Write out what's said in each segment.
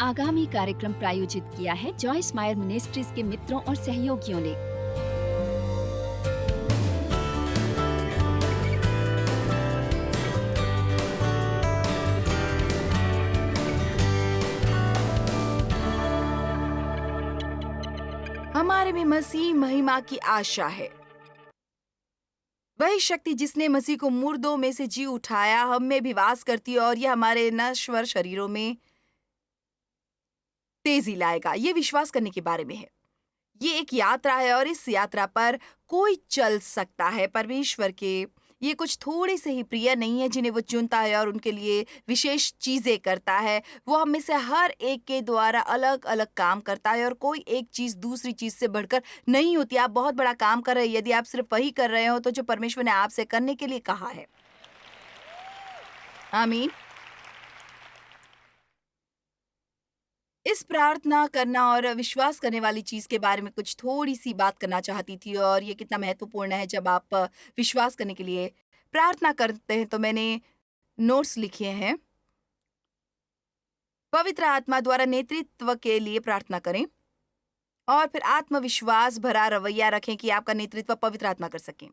आगामी कार्यक्रम प्रायोजित किया है जॉयस मायर मिनिस्ट्रीज के मित्रों और सहयोगियों ने। हमारे में मसीह महिमा की आशा है। वही शक्ति जिसने मसीह को मुर्दों में से जी उठाया हम में भी वास करती है और यह हमारे नश्वर शरीरों में तेजी लाएगा। ये विश्वास करने के बारे में है। ये एक यात्रा है और इस यात्रा पर कोई चल सकता है। परमेश्वर के ये कुछ थोड़े से ही प्रिय नहीं है जिन्हें वो चुनता है और उनके लिए विशेष चीजें करता है। वो हम में से हर एक के द्वारा अलग अलग काम करता है और कोई एक चीज दूसरी चीज से बढ़कर नहीं होती। आप बहुत बड़ा काम कर रहे हैं यदि आप सिर्फ वही कर रहे हो तो जो परमेश्वर ने आपसे करने के लिए कहा है। आमीन। इस प्रार्थना करना और विश्वास करने वाली चीज के बारे में कुछ थोड़ी सी बात करना चाहती थी और ये कितना महत्वपूर्ण है जब आप विश्वास करने के लिए प्रार्थना करते हैं। तो मैंने नोट्स लिखे हैं। पवित्र आत्मा द्वारा नेतृत्व के लिए प्रार्थना करें और फिर आत्मविश्वास भरा रवैया रखें कि आपका नेतृत्व पवित्र आत्मा कर सके।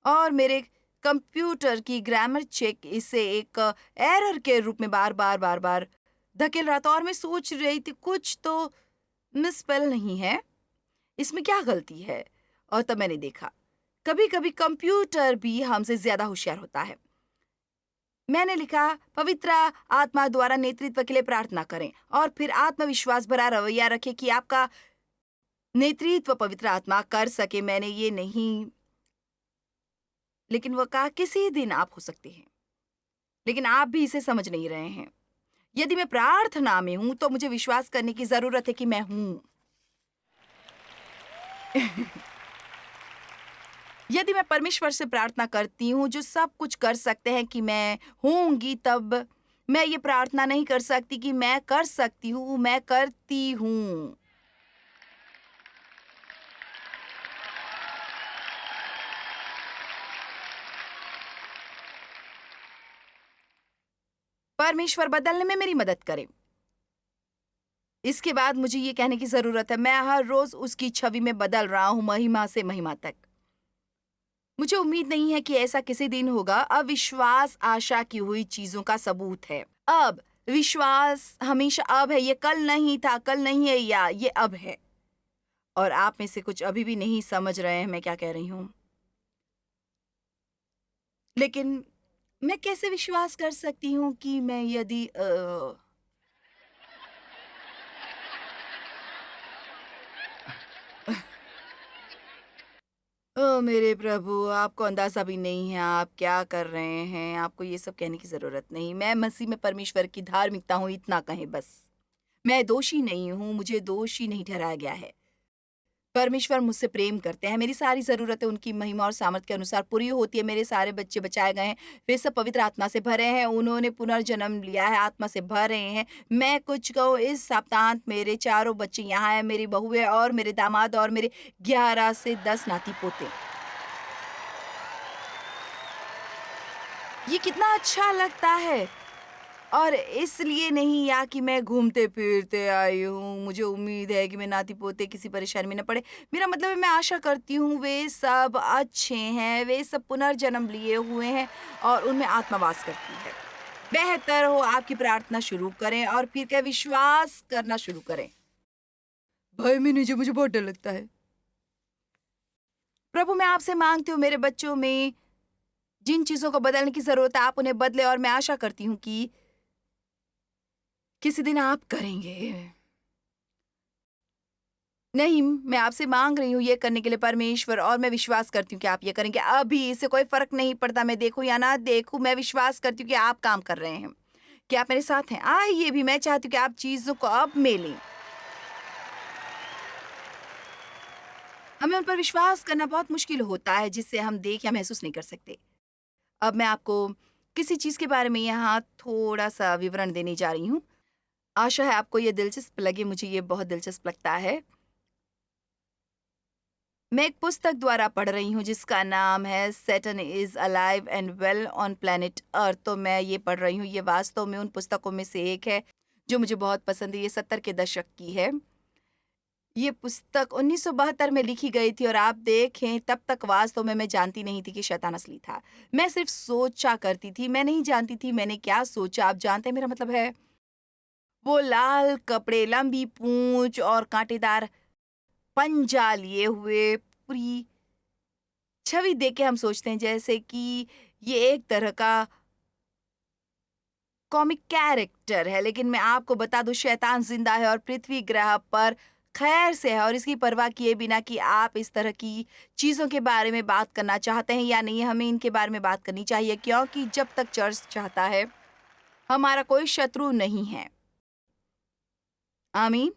और मेरे कंप्यूटर की ग्रामर चेक इसे एक एरर के रूप में बार बार बार बार धकेल रहा था और मैं सोच रही थी कुछ तो मिसस्पेल नहीं है, इसमें क्या गलती है। और तब मैंने देखा कभी कभी कंप्यूटर भी हमसे ज्यादा होशियार होता है। मैंने लिखा पवित्र आत्मा द्वारा नेतृत्व के लिए प्रार्थना करें और फिर आत्मविश्वास भरा रवैया रखें कि आपका नेतृत्व पवित्र आत्मा कर सके। मैंने ये नहीं, लेकिन वो कहा किसी दिन आप हो सकते हैं, लेकिन आप भी इसे समझ नहीं रहे हैं। यदि मैं प्रार्थना में हूं तो मुझे विश्वास करने की जरूरत है कि मैं हूं। यदि मैं परमेश्वर से प्रार्थना करती हूँ जो सब कुछ कर सकते हैं कि मैं होंगी, तब मैं ये प्रार्थना नहीं कर सकती कि मैं कर सकती हूँ, मैं करती हूँ। परमेश्वर बदलने में मेरी मदद करे। इसके बाद मुझे ये कहने की जरूरत है मैं हर रोज उसकी छवि में बदल रहा हूँ, महिमा से महिमा तक। मुझे उम्मीद नहीं है कि ऐसा किसी दिन होगा। अविश्वास आशा की हुई चीजों का सबूत है। अब विश्वास हमेशा अब है, ये कल नहीं था, कल नहीं है, या ये अब है। और आप में से कुछ अभी भी नहीं समझ रहे हैं मैं क्या कह रही हूँ। लेकिन मैं कैसे विश्वास कर सकती हूँ कि मैं यदि ओ मेरे प्रभु, आपको अंदाजा भी नहीं है आप क्या कर रहे हैं। आपको ये सब कहने की जरूरत नहीं। मैं मसीह में परमेश्वर की धार्मिकता हूँ, इतना कहें बस। मैं दोषी नहीं हूँ, मुझे दोषी नहीं ठहराया गया है। परमेश्वर मुझसे प्रेम करते हैं। मेरी सारी ज़रूरतें उनकी महिमा और सामर्थ के अनुसार पूरी होती है। मेरे सारे बच्चे बचाए गए हैं। वे सब पवित्र आत्मा से भरे हैं। उन्होंने पुनर्जन्म लिया है, आत्मा से भर रहे हैं। मैं कुछ कहूँ, इस सप्ताहांत मेरे चारों बच्चे यहाँ हैं, मेरी बहू है और मेरे दामाद और मेरे 11 से 10 नाती पोते। ये कितना अच्छा लगता है। और इसलिए नहीं या कि मैं घूमते फिरते आई हूँ, मुझे उम्मीद है कि मैं नाती पोते किसी परेशानी में न पड़े। मेरा मतलब है मैं आशा करती हूँ वे सब अच्छे हैं, वे सब पुनर्जन्म लिए हुए हैं और उनमें आत्मा वास करती है। बेहतर हो आपकी प्रार्थना शुरू करें और फिर क्या विश्वास करना शुरू करें। भाई में नीचे मुझे बहुत डर लगता है। प्रभु, मैं आपसे मांगती हूँ मेरे बच्चों में जिन चीजों को बदलने की जरूरत है आप उन्हें बदले और मैं आशा करती हूँ कि किसी दिन आप करेंगे। नहीं, मैं आपसे मांग रही हूँ ये करने के लिए परमेश्वर, और मैं विश्वास करती हूँ कि आप ये करेंगे। अभी इससे कोई फर्क नहीं पड़ता मैं देखूँ या ना देखूँ, मैं विश्वास करती हूँ कि आप काम कर रहे हैं, कि आप मेरे साथ हैं। आइए भी मैं चाहती हूँ कि आप चीजों को अब में लें। हमें उन पर विश्वास करना बहुत मुश्किल होता है जिससे हम देख या महसूस नहीं कर सकते। अब मैं आपको किसी चीज के बारे में यहाँ थोड़ा सा विवरण देने जा रही हूँ। आशा है आपको ये दिलचस्प लगे, मुझे ये बहुत दिलचस्प लगता है। मैं एक पुस्तक द्वारा पढ़ रही हूँ जिसका नाम है Satan is alive and well on planet earth. तो मैं ये पढ़ रही हूँ, ये वास्तव में उन पुस्तकों में से एक है जो मुझे बहुत पसंद है। ये 70 के दशक की है। ये पुस्तक 1972 में लिखी गई थी और आप देखें तब तक वास्तव में मैं जानती नहीं थी कि शैतान असली था। मैं सिर्फ सोचा करती थी, मैं नहीं जानती थी मैंने क्या सोचा। आप जानते हैं मेरा मतलब है, वो लाल कपड़े, लंबी पूंछ और कांटेदार पंजा लिए हुए पूरी छवि देख के हम सोचते हैं जैसे कि ये एक तरह का कॉमिक कैरेक्टर है। लेकिन मैं आपको बता दूं, शैतान जिंदा है और पृथ्वी ग्रह पर खैर से है, और इसकी परवाह किए बिना कि आप इस तरह की चीजों के बारे में बात करना चाहते हैं या नहीं, हमें इनके बारे में बात करनी चाहिए, क्योंकि जब तक चर्च चाहता है हमारा कोई शत्रु नहीं है। आमीन।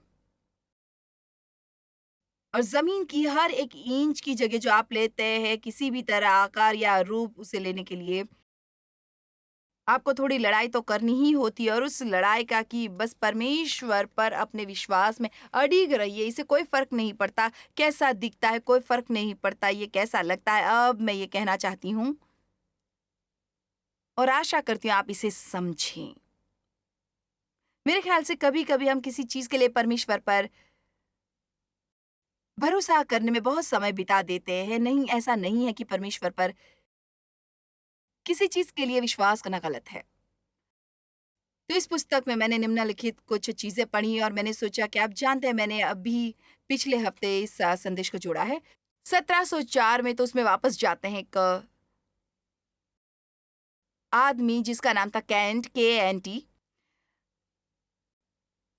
और जमीन की हर एक इंच की जगह जो आप लेते हैं किसी भी तरह आकार या रूप उसे लेने के लिए, आपको थोड़ी लड़ाई तो करनी ही होती है, और उस लड़ाई का कि बस परमेश्वर पर अपने विश्वास में अडिग रहिए। इसे कोई फर्क नहीं पड़ता कैसा दिखता है, कोई फर्क नहीं पड़ता ये कैसा लगता है। अब मैं ये कहना चाहती हूँ और आशा करती हूँ आप इसे समझें। मेरे ख्याल से कभी कभी हम किसी चीज के लिए परमेश्वर पर भरोसा करने में बहुत समय बिता देते हैं। नहीं, ऐसा नहीं है कि परमेश्वर पर किसी चीज के लिए विश्वास करना गलत है। तो इस पुस्तक में मैंने निम्नलिखित कुछ चीजें पढ़ी और मैंने सोचा कि आप जानते हैं, मैंने अभी पिछले हफ्ते इस संदेश को जोड़ा है। 1704 में तो उसमें वापस जाते हैं एक आदमी जिसका नाम था कैंट, KNT,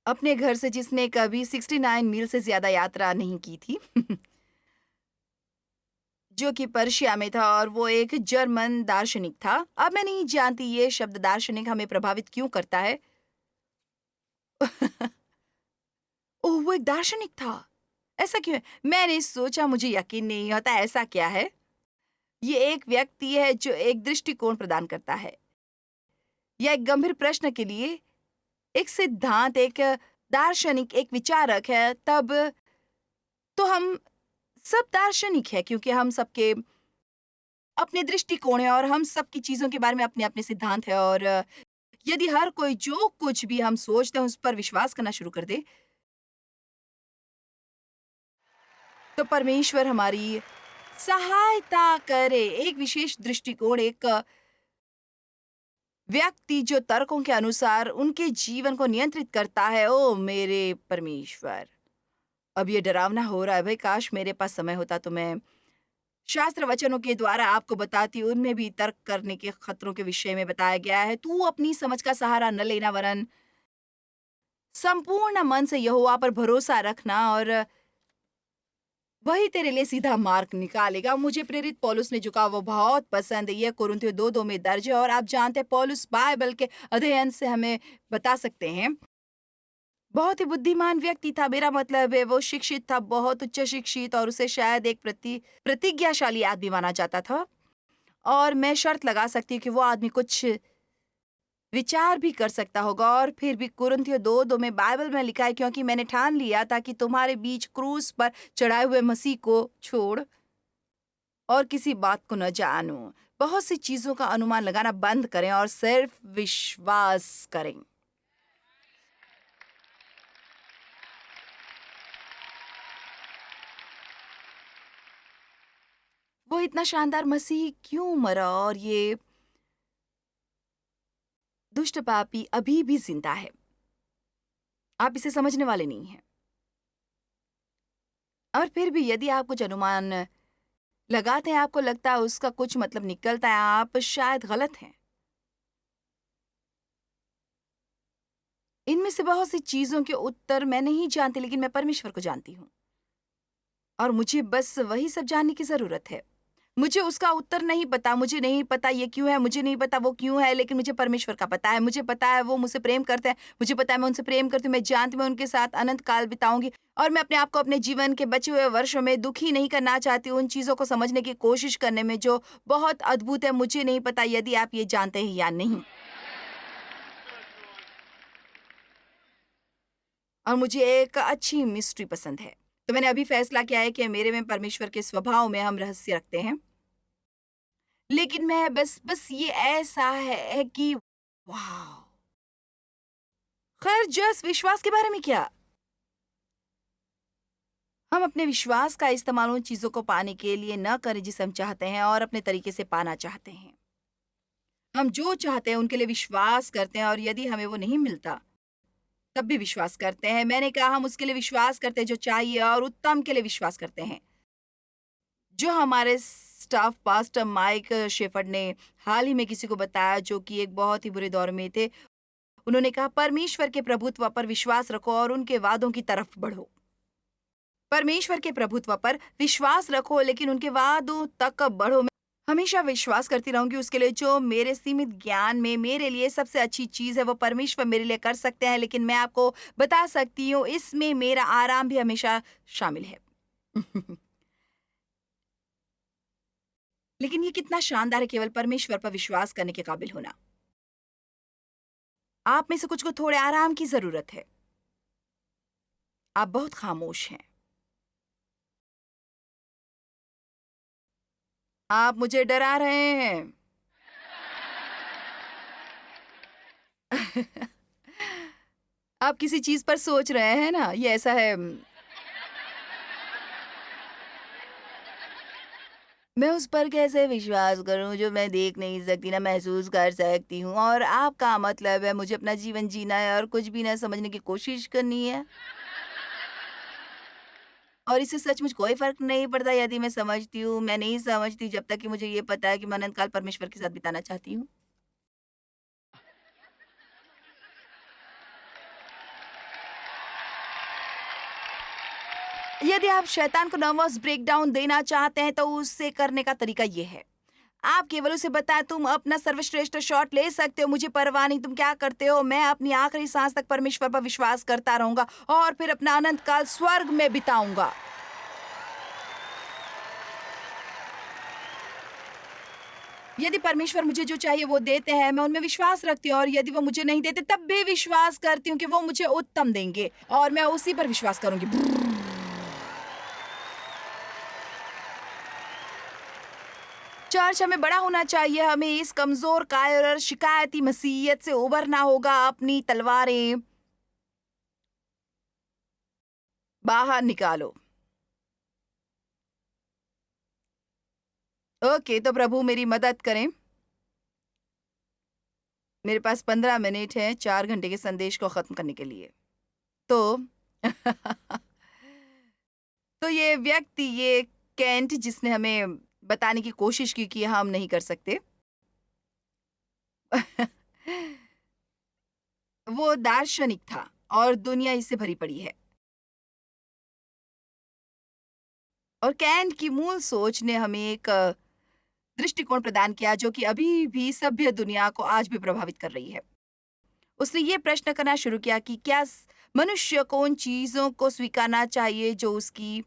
अपने घर से, जिसने कभी 69 मील से ज्यादा यात्रा नहीं की थी जो कि पर्शिया में था, और वो एक जर्मन दार्शनिक था। अब मैं नहीं जानती ये शब्द दार्शनिक हमें प्रभावित क्यों करता है। ओह, वो एक दार्शनिक था। ऐसा क्यों है? मैंने सोचा, मुझे यकीन नहीं होता ऐसा क्या है। ये एक व्यक्ति है जो एक दृष्टिकोण प्रदान करता है या एक गंभीर प्रश्न के लिए एक सिद्धांत, एक दार्शनिक, एक विचारक है। तब तो हम सब दार्शनिक है, क्योंकि हम सबके अपने दृष्टिकोण है और हम सबकी चीजों के बारे में अपने अपने सिद्धांत है। और यदि हर कोई जो कुछ भी हम सोचते हैं उस पर विश्वास करना शुरू कर दे, तो परमेश्वर हमारी सहायता करे। एक विशेष दृष्टिकोण, एक व्यक्ति जो तर्कों के अनुसार उनके जीवन को नियंत्रित करता है। ओ मेरे परमेश्वर, अब ये डरावना हो रहा है भाई। काश मेरे पास समय होता तो मैं शास्त्र वचनों के द्वारा आपको बताती। उनमें भी तर्क करने के खतरों के विषय में बताया गया है। तू अपनी समझ का सहारा न लेना, वरन संपूर्ण मन से यहोवा पर भरोसा रखना, और वही तेरे लिए सीधा मार्ग निकालेगा। मुझे प्रेरित पौलुस ने झुका वो बहुत पसंद है। यह कुरिन्थियों 2:2 में दर्ज है, और आप जानते हैं पौलुस बाइबल के अध्ययन से हमें बता सकते हैं बहुत ही बुद्धिमान व्यक्ति था। मेरा मतलब है वो शिक्षित था, बहुत उच्च शिक्षित, और उसे शायद एक प्रतिज्ञाशाली आदमी माना जाता था। और मैं शर्त लगा सकती हूँ कि वो आदमी कुछ विचार भी कर सकता होगा। और फिर भी कुरिन्थियों 2:2 में बाइबल में लिखा है, क्योंकि मैंने ठान लिया था कि तुम्हारे बीच क्रूस पर चढ़ाए हुए मसीह को छोड़ और किसी बात को न जानूं। बहुत सी चीजों का अनुमान लगाना बंद करें और सिर्फ विश्वास करें। वो इतना शानदार मसीह क्यों मरा, और ये दुष्ट पापी अभी भी जिंदा है। आप इसे समझने वाले नहीं हैं। और फिर भी यदि आप कुछ अनुमान लगाते हैं, आपको लगता है उसका कुछ मतलब निकलता है, आप शायद गलत हैं। इनमें से बहुत सी चीजों के उत्तर मैं नहीं जानती, लेकिन मैं परमेश्वर को जानती हूँ, और मुझे बस वही सब जानने की जरूरत है। मुझे उसका उत्तर नहीं पता, मुझे नहीं पता ये क्यों है, मुझे नहीं पता वो क्यों है, लेकिन मुझे परमेश्वर का पता है। मुझे पता है वो मुझसे प्रेम करते हैं, मुझे पता है मैं उनसे प्रेम करती हूँ, मैं जानती हूँ मैं उनके साथ अनंत काल बिताऊंगी, और मैं अपने आप को अपने जीवन के बचे हुए वर्षों में दुखी नहीं करना चाहती हूँ उन चीजों को समझने की कोशिश करने में जो बहुत अद्भुत है। मुझे नहीं पता यदि आप ये जानते हैं या नहीं, और मुझे एक अच्छी मिस्ट्री पसंद है। तो मैंने अभी फैसला किया है कि मेरे में परमेश्वर के स्वभाव में हम रहस्य रखते हैं। लेकिन मैं बस ये ऐसा है कि वाह, खैर, जस्ट विश्वास के बारे में क्या? हम अपने विश्वास का इस्तेमाल उन चीजों को पाने के लिए न करें जिसे हम चाहते हैं और अपने तरीके से पाना चाहते हैं। हम जो चाहते हैं उनके लिए विश्वास करते हैं और यदि हमें वो नहीं मिलता, तब भी विश्वास करते हैं। मैंने कहा हम उसके लिए विश्वास करते हैं जो चाहिए और उत्तम के लिए विश्वास करते हैं। जो हमारे स्टाफ पास्टर माइक शेफर्ड ने हाल ही में किसी को बताया जो कि एक बहुत ही बुरे दौर में थे। उन्होंने कहा परमेश्वर के प्रभुत्व पर विश्वास रखो और उनके वादों की तरफ बढ़ो। परमेश्वर के प्रभुत्व पर विश्वास रखो लेकिन उनके वादों तक बढ़ो। मैं हमेशा विश्वास करती रहूंगी उसके लिए जो मेरे सीमित ज्ञान में मेरे लिए सबसे अच्छी चीज है वो परमेश्वर मेरे लिए कर सकते हैं, लेकिन मैं आपको बता सकती हूँ इसमें मेरा आराम भी हमेशा शामिल है। लेकिन ये कितना शानदार है केवल परमेश्वर पर विश्वास करने के काबिल होना। आप में से कुछ को थोड़े आराम की जरूरत है। आप बहुत खामोश हैं। आप मुझे डरा रहे हैं। आप किसी चीज पर सोच रहे हैं ना, ये ऐसा है। मैं उस पर कैसे विश्वास करूं जो मैं देख नहीं सकती ना महसूस कर सकती हूँ, और आपका मतलब है मुझे अपना जीवन जीना है और कुछ भी ना समझने की कोशिश करनी है। और इससे सचमुच कोई फर्क नहीं पड़ता यदि मैं समझती हूँ मैं नहीं समझती, जब तक कि मुझे ये पता है कि मैं अनंत काल परमेश्वर के साथ बिताना चाहती हूँ। यदि आप शैतान को नर्वस ब्रेकडाउन देना चाहते हैं तो उससे करने का तरीका ये है। आप केवल उसे बताएं तुम अपना सर्वश्रेष्ठ शॉट ले सकते हो, मुझे परवाह नहीं तुम क्या करते हो, मैं अपनी आखिरी सांस तक परमेश्वर पर विश्वास करता रहूंगा और फिर अपना अनंत काल स्वर्ग में बिताऊंगा। यदि परमेश्वर मुझे जो चाहिए वो देते हैं, मैं उनमें विश्वास रखती हूँ, और यदि वो मुझे नहीं देते तब भी विश्वास करती हूँ कि वो मुझे उत्तम देंगे और मैं उसी पर विश्वास करूंगी। चर्च हमें बड़ा होना चाहिए। हमें इस कमजोर कायर और शिकायती मसीहियत से उबरना होगा। अपनी तलवारें बाहर निकालो। ओके, तो प्रभु मेरी मदद करें। मेरे पास 15 मिनट है 4 घंटे के संदेश को खत्म करने के लिए। तो तो ये व्यक्ति, ये केंट, जिसने हमें बताने की कोशिश की कि हम नहीं कर सकते, वो दार्शनिक था और दुनिया इससे भरी पड़ी है। और कैंट की मूल सोच ने हमें एक दृष्टिकोण प्रदान किया जो कि अभी भी सभ्य दुनिया को आज भी प्रभावित कर रही है। उसने ये प्रश्न करना शुरू किया कि क्या मनुष्य को उन चीजों को स्वीकारना चाहिए जो उसकी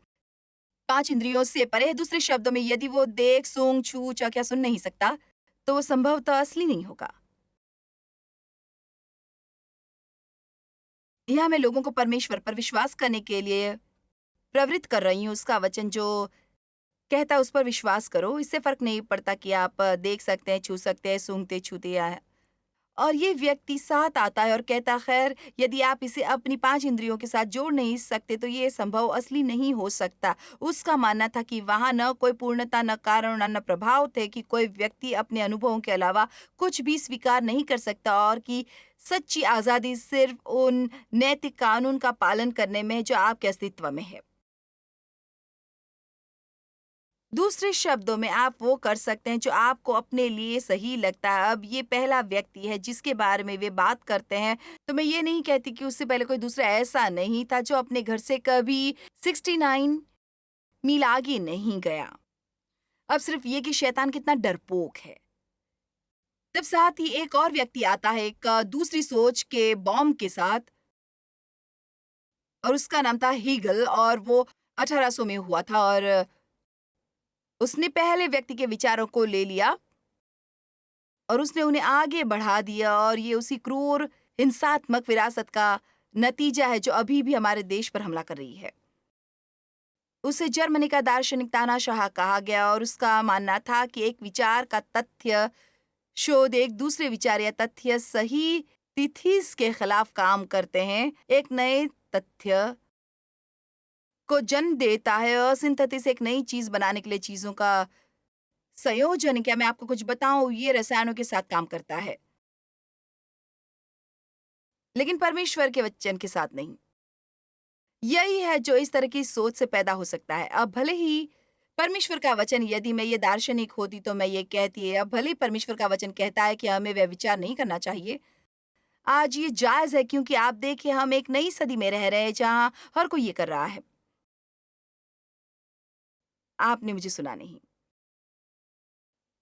5 इंद्रियों से परे है। दूसरे शब्दों में, यदि वो देख, सूंघ, छू, चख या सुन नहीं सकता, तो वो संभवतः असली नहीं होगा। यह मैं लोगों को परमेश्वर पर विश्वास करने के लिए प्रवृत्त कर रही हूँ। उसका वचन जो कहता है उस पर विश्वास करो। इससे फर्क नहीं पड़ता कि आप देख सकते हैं, छू सकते हैं, सूंघते छूते या। और ये व्यक्ति साथ आता है और कहता, खैर यदि आप इसे अपनी 5 इंद्रियों के साथ जोड़ नहीं सकते तो ये संभव असली नहीं हो सकता। उसका मानना था कि वहाँ न कोई पूर्णता, न कारण, न प्रभाव थे, कि कोई व्यक्ति अपने अनुभवों के अलावा कुछ भी स्वीकार नहीं कर सकता, और कि सच्ची आज़ादी सिर्फ उन नैतिक कानून का पालन करने में है जो आपके अस्तित्व में है। दूसरे शब्दों में, आप वो कर सकते हैं जो आपको अपने लिए सही लगता है। अब ये पहला व्यक्ति है जिसके बारे में वे बात करते हैं। तो मैं ये नहीं कहती कि उससे पहले कोई दूसरा ऐसा नहीं था जो अपने घर से कभी 69 मील आगे नहीं गया। अब सिर्फ ये कि शैतान कितना डरपोक है। तब साथ ही एक और व्यक्ति आता है एक दूसरी सोच के बॉम्ब के साथ, और उसका नाम था हीगल, और वो 1800 में हुआ था, और उसने पहले व्यक्ति के विचारों को ले लिया और उसने उन्हें आगे बढ़ा दिया, और ये उसी क्रूर हिंसात्मक विरासत का नतीजा है जो अभी भी हमारे देश पर हमला कर रही है। उसे जर्मनी का दार्शनिक तानाशाह कहा गया, और उसका मानना था कि एक विचार का तथ्य शोध एक दूसरे विचार या तथ्य सही तिथिस के खिलाफ काम करते हैं, एक नए तथ्य को जन्म देता है और सिंथेसिस एक नई चीज बनाने के लिए चीजों का संयोजन, क्या मैं आपको कुछ बताऊं, ये रसायनों के साथ काम करता है, लेकिन परमेश्वर के वचन के साथ नहीं। यही है जो इस तरह की सोच से पैदा हो सकता है। अब भले ही परमेश्वर का वचन, यदि मैं ये दार्शनिक होती तो मैं ये कहती है, अब भले ही परमेश्वर का वचन कहता है कि हमें व्यभिचार नहीं करना चाहिए, आज ये जायज है, क्योंकि आप देखिए हम एक नई सदी में रह रहे हैं जहां हर कोई ये कर रहा है। आपने मुझे सुना नहीं।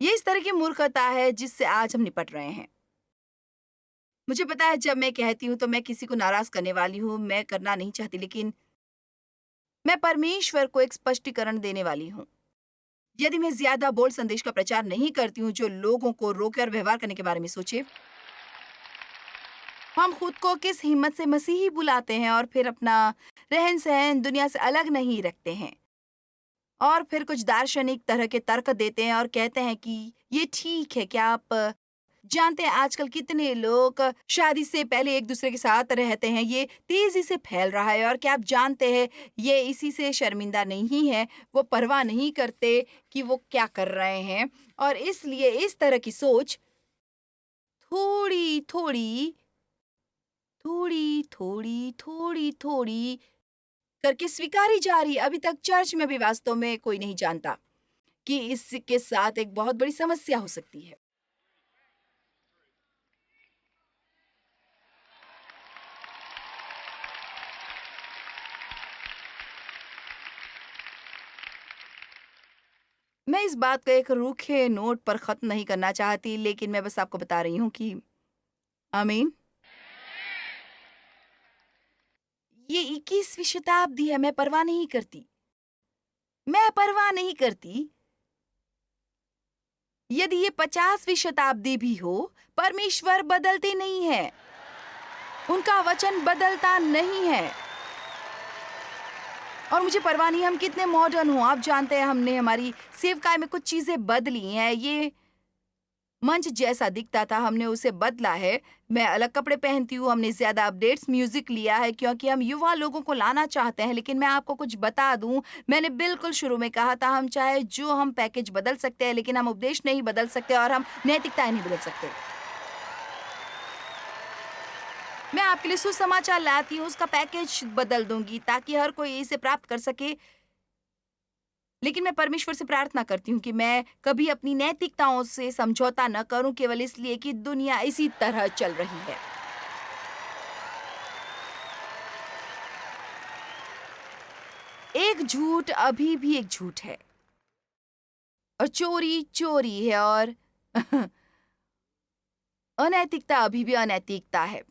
ये इस तरह की मूर्खता है जिससे आज हम निपट रहे हैं। मुझे पता है जब मैं कहती हूँ तो मैं किसी को नाराज करने वाली हूँ, मैं करना नहीं चाहती, लेकिन मैं परमेश्वर को एक स्पष्टीकरण देने वाली हूँ। यदि मैं ज्यादा बोल्ड संदेश का प्रचार नहीं करती हूँ जो लोगों को रोके और व्यवहार करने के बारे में सोचे, हम खुद को किस हिम्मत से मसीही बुलाते हैं और फिर अपना रहन सहन दुनिया से अलग नहीं रखते हैं, और फिर कुछ दार्शनिक तरह के तर्क देते हैं और कहते हैं कि ये ठीक है। क्या आप जानते हैं आजकल कितने लोग शादी से पहले एक दूसरे के साथ रहते हैं, ये तेजी से फैल रहा है, और क्या आप जानते हैं ये इसी से शर्मिंदा नहीं है, वो परवाह नहीं करते कि वो क्या कर रहे हैं, और इसलिए इस तरह की सोच थोड़ी थोड़ी थोड़ी थोड़ी थोड़ी थोड़ी करके स्वीकारी जा रही है। अभी तक चर्च में भी वास्तव में कोई नहीं जानता कि इसके साथ एक बहुत बड़ी समस्या हो सकती है। मैं इस बात को एक रूखे नोट पर खत्म नहीं करना चाहती, लेकिन मैं बस आपको बता रही हूँ कि आमीन, ये 21वीं शताब्दी है, मैं परवाह नहीं करती। मैं परवाह नहीं करती यदि ये 50वीं शताब्दी भी हो, परमेश्वर बदलते नहीं है, उनका वचन बदलता नहीं है, और मुझे परवाह नहीं हम कितने मॉडर्न हो। आप जानते हैं हमने हमारी सेवकाई में कुछ चीजें बदली हैं, ये मंच जैसा दिखता था, हमने उसे बदला है। मैं अलग कपड़े पहनती हूँ, हमने ज़्यादा अपडेट्स म्यूज़िक लिया है क्योंकि हम युवा लोगों को लाना चाहते हैं। लेकिन मैं आपको कुछ बता दूँ, मैंने बिल्कुल शुरू में कहा था, हम चाहे जो हम पैकेज बदल सकते हैं, लेकिन हम उपदेश नहीं बदल सकते और हम नैतिकताएँ नहीं बदल सकते। मैं आपके लिए सुसमाचार लाती हूँ, उसका पैकेज बदल दूँगी ताकि हर कोई इसे प्राप्त कर सके। लेकिन मैं परमेश्वर से प्रार्थना करती हूँ कि मैं कभी अपनी नैतिकताओं से समझौता न करूँ, केवल इसलिए कि दुनिया इसी तरह चल रही है। एक झूठ अभी भी एक झूठ है, और चोरी चोरी है, और अनैतिकता अभी भी अनैतिकता है।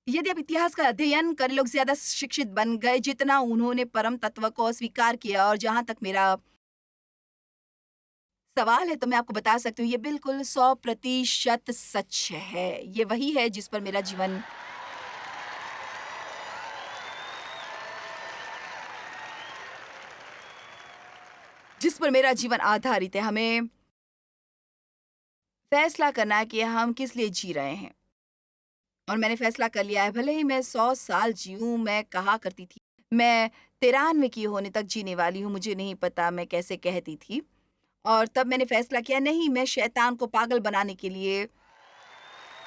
यदि आप इतिहास का अध्ययन करें, लोग ज्यादा शिक्षित बन गए जितना उन्होंने परम तत्व को अस्वीकार किया। और जहां तक मेरा सवाल है तो मैं आपको बता सकती हूँ ये बिल्कुल 100% सच है। ये वही है जिस पर मेरा जीवन आधारित है। हमें फैसला करना है कि हम किस लिए जी रहे हैं, और मैंने फैसला कर लिया है, भले ही मैं 100 साल जीऊं। मैं कहा करती थी मैं 93 की होने तक जीने वाली हूँ, मुझे नहीं पता मैं कैसे कहती थी। और तब मैंने फैसला किया, नहीं, मैं शैतान को पागल बनाने के लिए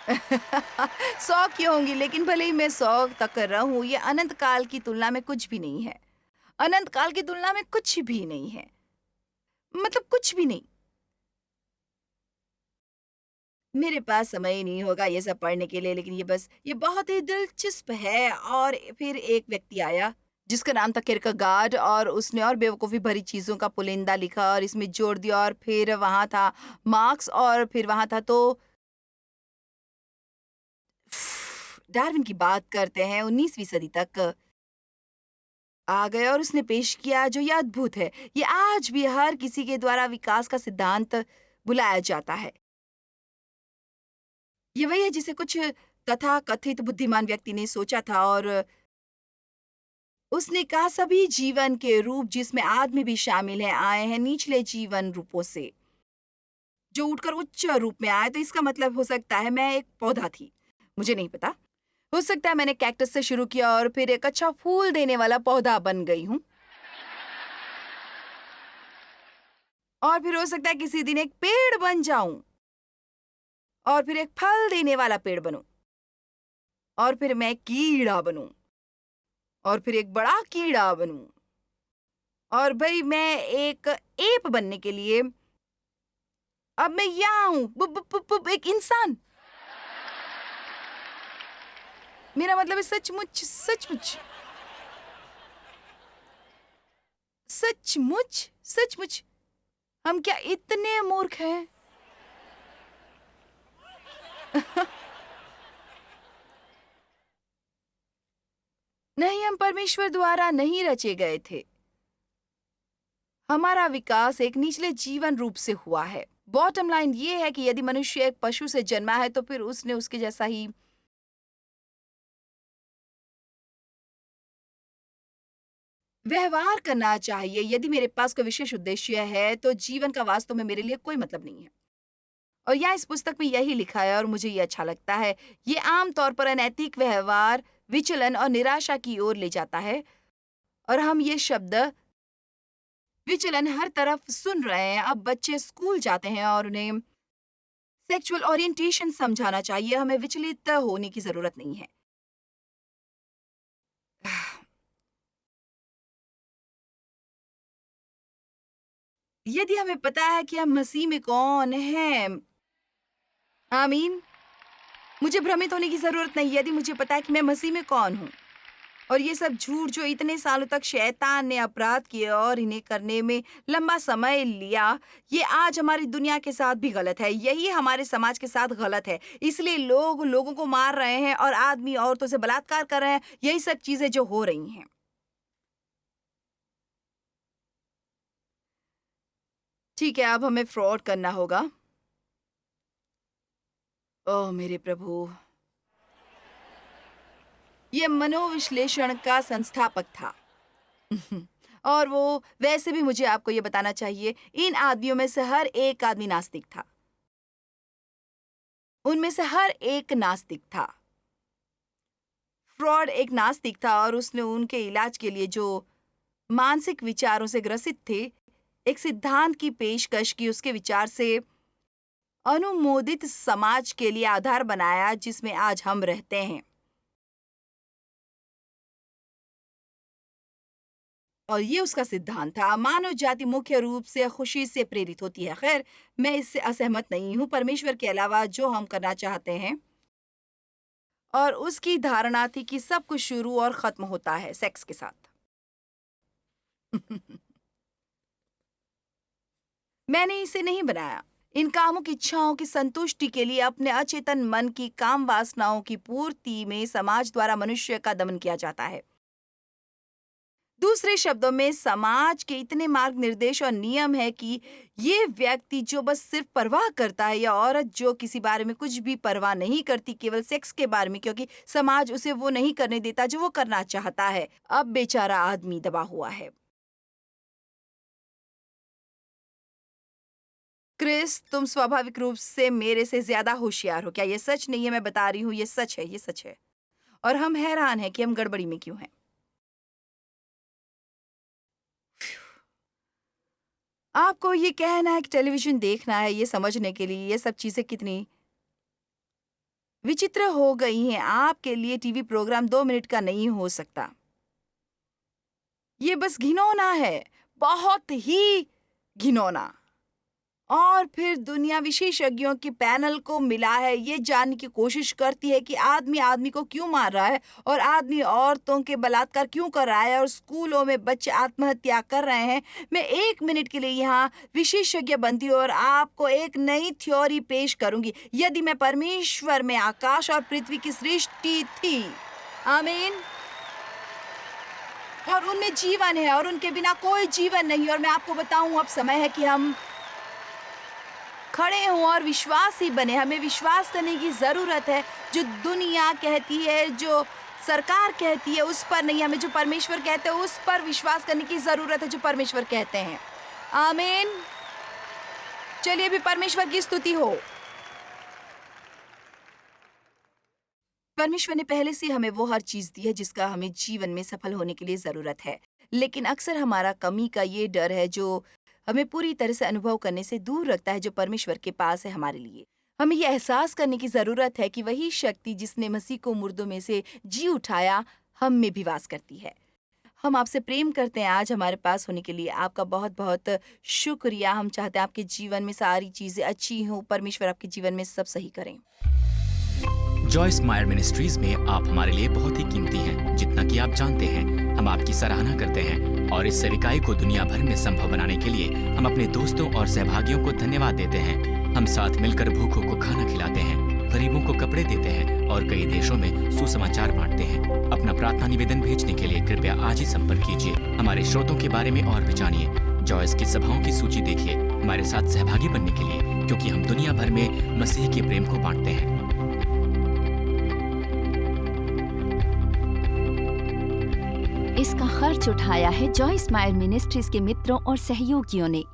100 की होंगी, लेकिन भले ही मैं 100 तक रहूं, ये अनंत काल की तुलना में कुछ भी नहीं है। अनंत काल की तुलना में कुछ भी नहीं है, मतलब कुछ भी नहीं। मेरे पास समय ही नहीं होगा ये सब पढ़ने के लिए, लेकिन ये बहुत ही दिलचस्प है। और फिर एक व्यक्ति आया जिसका नाम था किरकेगार्ड, और उसने और बेवकूफ़ी भरी चीज़ों का पुलिंदा लिखा और इसमें जोड़ दिया। और फिर वहाँ था मार्क्स, और फिर वहाँ था तो डार्विन की बात करते हैं 19वीं सदी तक आ गए, और उसने पेश किया जो ये अद्भुत है। ये आज भी हर किसी के द्वारा विकास का सिद्धांत बुलाया जाता है। ये वही है जिसे कुछ तथाकथित बुद्धिमान व्यक्ति ने सोचा था, और उसने कहा सभी जीवन के रूप जिसमें आदमी भी शामिल है आए हैं निचले जीवन रूपों से, जो उठकर उच्च रूप में आए, तो इसका मतलब हो सकता है मैं एक पौधा थी। मुझे नहीं पता। हो सकता है मैंने कैक्टस से शुरू किया और फिर एक अच्छा फूल देने वाला पौधा बन गई हूँ। और फिर हो सकता है किसी दिन एक पेड़ बन जाऊं और फिर एक फल देने वाला पेड़ बनूं और फिर मैं कीड़ा बनूं और फिर एक बड़ा कीड़ा बनूं और भाई मैं एक एप बनने के लिए अब मैं यहाँ हूँ, एक इंसान। मेरा मतलब है सचमुच सचमुच सचमुच सचमुच हम क्या इतने मूर्ख हैं? नहीं, हम परमेश्वर द्वारा नहीं रचे गए थे। हमारा विकास एक निचले जीवन रूप से हुआ है। बॉटम लाइन ये है कि यदि मनुष्य एक पशु से जन्मा है तो फिर उसने उसके जैसा ही व्यवहार करना चाहिए। यदि मेरे पास कोई विशेष उद्देश्य है तो जीवन का वास्तव में मेरे लिए कोई मतलब नहीं है। और यहाँ इस पुस्तक में यही लिखा है और मुझे ये अच्छा लगता है। ये आम तौर पर अनैतिक व्यवहार, विचलन और निराशा की ओर ले जाता है। और हम ये शब्द विचलन हर तरफ सुन रहे हैं। अब बच्चे स्कूल जाते हैं और उन्हें सेक्सुअल ओरिएंटेशन समझाना चाहिए। हमें विचलित होने की जरूरत नहीं है। यदि हमें पता है कि हम मसीह में कौन हैं, आमीन, मुझे भ्रमित होने की जरूरत नहीं। यदि मुझे पता है कि मैं मसीह में कौन हूँ और ये सब झूठ जो इतने सालों तक शैतान ने अपराध किए और इन्हें करने में लंबा समय लिया, ये आज हमारी दुनिया के साथ भी गलत है। यही हमारे समाज के साथ गलत है। इसलिए लोग लोगों को मार रहे हैं और आदमी औरतों से बलात्कार कर रहे हैं। यही सब चीजें जो हो रही हैं। ठीक है, अब हमें फ्रॉड करना होगा। ओह मेरे प्रभु, ये मनोविश्लेषण का संस्थापक था। और वो वैसे भी मुझे आपको ये बताना चाहिए, इन आदमियों में से हर एक आदमी नास्तिक था। उनमें से हर एक नास्तिक था। फ्रॉड एक नास्तिक था और उसने उनके इलाज के लिए जो मानसिक विचारों से ग्रसित थे, एक सिद्धांत की पेशकश की। उसके विचार से अनुमोदित समाज के लिए आधार बनाया जिसमें आज हम रहते हैं। और ये उसका सिद्धांत था। मानव जाति मुख्य रूप से खुशी से प्रेरित होती है। खैर, मैं इससे असहमत नहीं हूँ। परमेश्वर के अलावा जो हम करना चाहते हैं, और उसकी धारणा थी कि सब कुछ शुरू और खत्म होता है सेक्स के साथ। मैंने इसे नहीं बनाया। इन कामों की इच्छाओं की संतुष्टि के लिए अपने अचेतन मन की काम वासनाओं की पूर्ति में समाज द्वारा मनुष्य का दमन किया जाता है। दूसरे शब्दों में, समाज के इतने मार्ग निर्देश और नियम है कि ये व्यक्ति जो बस सिर्फ परवाह करता है, या औरत जो किसी बारे में कुछ भी परवाह नहीं करती, केवल सेक्स के बारे में, क्योंकि समाज उसे वो नहीं करने देता जो वो करना चाहता है। अब बेचारा आदमी दबा हुआ है। क्रिस, तुम स्वाभाविक रूप से मेरे से ज्यादा होशियार हो। क्या ये सच नहीं है? मैं बता रही हूँ, ये सच है, ये सच है। और हम हैरान हैं कि हम गड़बड़ी में क्यों हैं। आपको ये कहना है कि टेलीविजन देखना है, ये समझने के लिए ये सब चीजें कितनी विचित्र हो गई हैं। आपके लिए टीवी प्रोग्राम 2 मिनट का नहीं हो सकता। ये बस घिनौना है, बहुत ही घिनौना। और फिर दुनिया विशेषज्ञों के पैनल को मिला है, ये जानने की कोशिश करती है कि आदमी आदमी को क्यों मार रहा है और आदमी औरतों के बलात्कार क्यों कर रहा है और स्कूलों में बच्चे आत्महत्या कर रहे हैं। मैं 1 मिनट के लिए यहाँ विशेषज्ञ बनती हूँ और आपको एक नई थ्योरी पेश करूंगी। यदि मैं परमेश्वर में आकाश और पृथ्वी की सृष्टि थी, आमीन, और उनमें जीवन है और उनके बिना कोई जीवन नहीं, और मैं आपको बताऊं, अब समय है कि हम खड़े हों और विश्वासी बने। हमें विश्वास करने की जरूरत है। जो दुनिया कहती है, जो सरकार कहती है, उस पर नहीं। हमें जो परमेश्वर कहते हैं उस पर विश्वास करने की जरूरत है, जो परमेश्वर कहते हैं। आमीन। चलिए अभी परमेश्वर की स्तुति हो। परमेश्वर ने पहले से हमें वो हर चीज दी है जिसका हमें जीवन में सफल होने के लिए जरूरत है। लेकिन अक्सर हमारा कमी का ये डर है जो हमें पूरी तरह से अनुभव करने से दूर रखता है जो परमेश्वर के पास है हमारे लिए। हमें ये एहसास करने की जरूरत है कि वही शक्ति जिसने मसीह को मुर्दों में से जी उठाया हम में भी वास करती है। हम आपसे प्रेम करते हैं आज हमारे पास होने के लिए। आपका बहुत बहुत शुक्रिया। हम चाहते हैं आपके जीवन में सारी चीजें अच्छी हों, परमेश्वर आपके जीवन में सब सही करें। जॉयस मायर मिनिस्ट्रीज में आप हमारे लिए बहुत ही कीमती हैं, जितना कि आप जानते हैं। हम आपकी सराहना करते हैं और इस सेविकाई को दुनिया भर में संभव बनाने के लिए हम अपने दोस्तों और सहभागियों को धन्यवाद देते हैं। हम साथ मिलकर भूखों को खाना खिलाते हैं, गरीबों को कपड़े देते हैं और कई देशों में सुसमाचार बांटते हैं। अपना प्रार्थना निवेदन भेजने के लिए कृपया आज ही संपर्क कीजिए। हमारे स्रोतों के बारे में और भी जानिए। जॉयस की सभाओं की सूची देखिए हमारे साथ सहभागी बनने के लिए, क्योंकि हम दुनिया भर में मसीह के प्रेम को बांटते हैं। इसका खर्च उठाया है जॉयस मायर मिनिस्ट्रीज के मित्रों और सहयोगियों ने।